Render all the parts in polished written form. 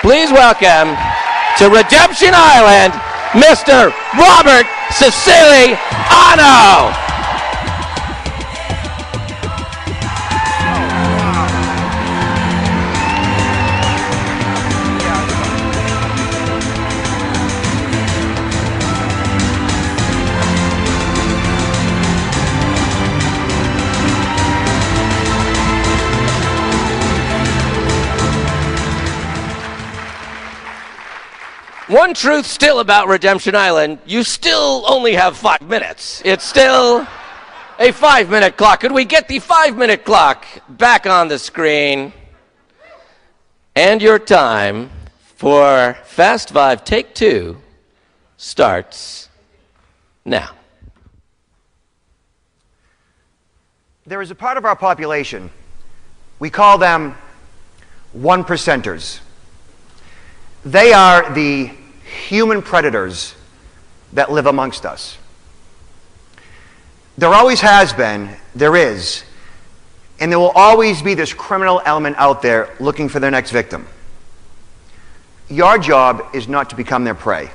Please welcome to Redemption Island, Mr. Robert Siciliano. One truth still about Redemption Island, you still only have 5 minutes. It's still a 5-minute clock. Could we get the 5-minute clock back on the screen? And your time for Fast 5 Take 2 starts now. There is a part of our population, we call them 1%ers. They are the human predators that live amongst us. There always has been, there is, and there will always be this criminal element out there looking for their next victim. Your job is not to become their prey.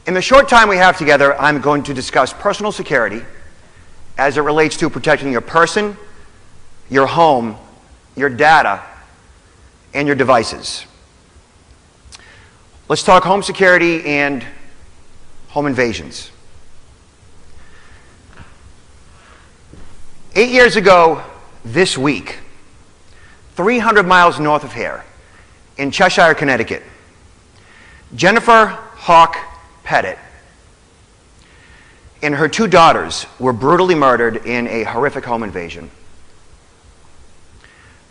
In the short time we have together, I'm going to discuss personal security as it relates to protecting your person, your home, your data, and your devices. Let's talk home security and home invasions. 8 years ago this week, 300 miles north of here, in Cheshire, Connecticut, Jennifer Hawk Pettit and her 2 daughters were brutally murdered in a horrific home invasion.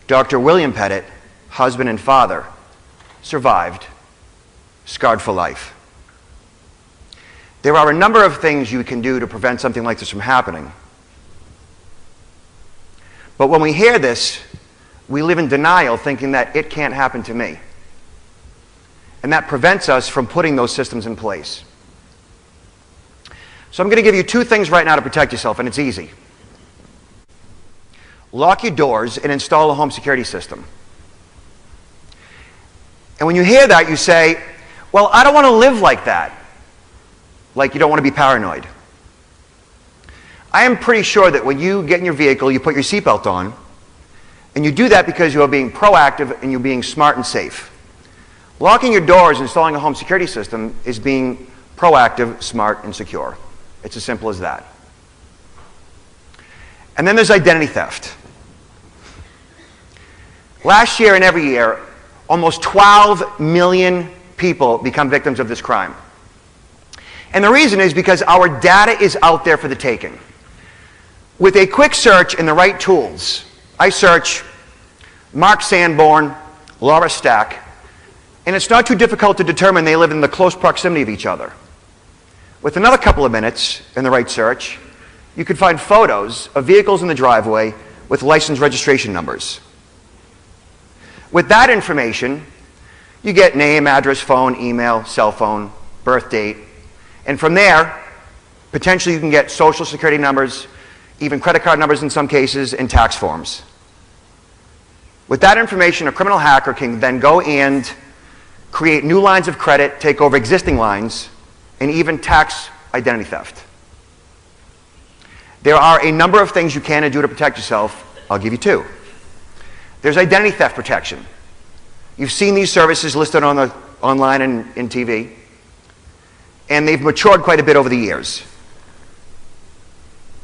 Dr. William Pettit, husband and father, survived, scarred for life. There are a number of things you can do to prevent something like this from happening. But when we hear this, we live in denial thinking that it can't happen to me. And that prevents us from putting those systems in place. So I'm going to give you 2 things right now to protect yourself, and it's easy. Lock your doors and install a home security system. And when you hear that, you say, well, I don't want to live like that. Like you don't want to be paranoid. I am pretty sure that when you get in your vehicle, you put your seatbelt on, and you do that because you are being proactive and you're being smart and safe. Locking your doors and installing a home security system is being proactive, smart, and secure. It's as simple as that. And then there's identity theft. Last year and every year, almost 12 million people become victims of this crime. And the reason is because our data is out there for the taking. With a quick search and the right tools, I search Mark Sanborn, Laura Stack, and it's not too difficult to determine they live in the close proximity of each other. With another couple of minutes in the right search, you could find photos of vehicles in the driveway with license registration numbers. With that information, you get name, address, phone, email, cell phone, birth date, and from there, potentially you can get social security numbers, even credit card numbers in some cases, and tax forms. With that information, a criminal hacker can then go and create new lines of credit, take over existing lines, and even tax identity theft. There are a number of things you can and do to protect yourself. I'll give you 2. There's identity theft protection. You've seen these services listed on online and in TV, and they've matured quite a bit over the years.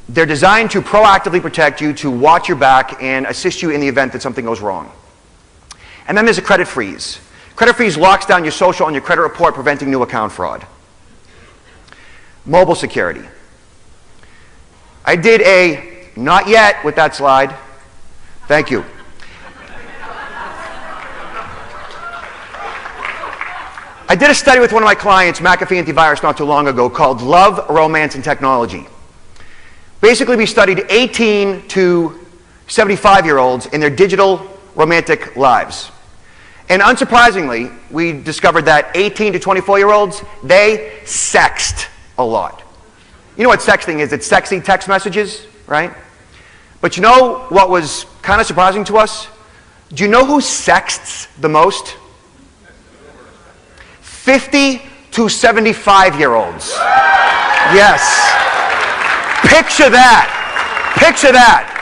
They're designed to proactively protect you, to watch your back, and assist you in the event that something goes wrong. And then there's a credit freeze. Credit freeze locks down your social and your credit report, preventing new account fraud. Mobile security. I did a not yet with that slide. Thank you. I did a study with one of my clients, McAfee Antivirus, not too long ago, called Love, Romance, and Technology. Basically, we studied 18 to 75-year-olds in their digital romantic lives. And unsurprisingly, we discovered that 18 to 24-year-olds, they sexed a lot. You know what sexting is? It's sexy text messages, right? But you know what was kind of surprising to us? Do you know who sexts the most? 50 to 75-year-olds. Yes. Picture that. Picture that.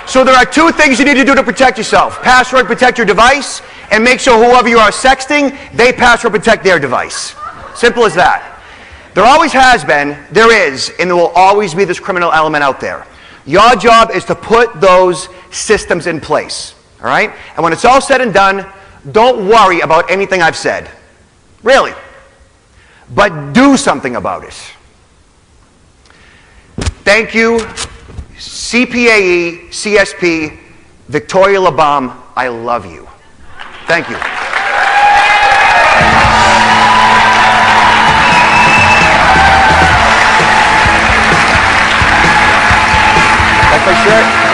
So there are two things you need to do to protect yourself. Password protect your device, and make sure whoever you are sexting, they password protect their device. Simple as that. There always has been, there is, and there will always be this criminal element out there. Your job is to put those systems in place, all right? And when it's all said and done, don't worry about anything I've said. Really. But do something about it. Thank you, CPAE, CSP, Victoria LaBombe, I love you. Thank you. That's my shirt.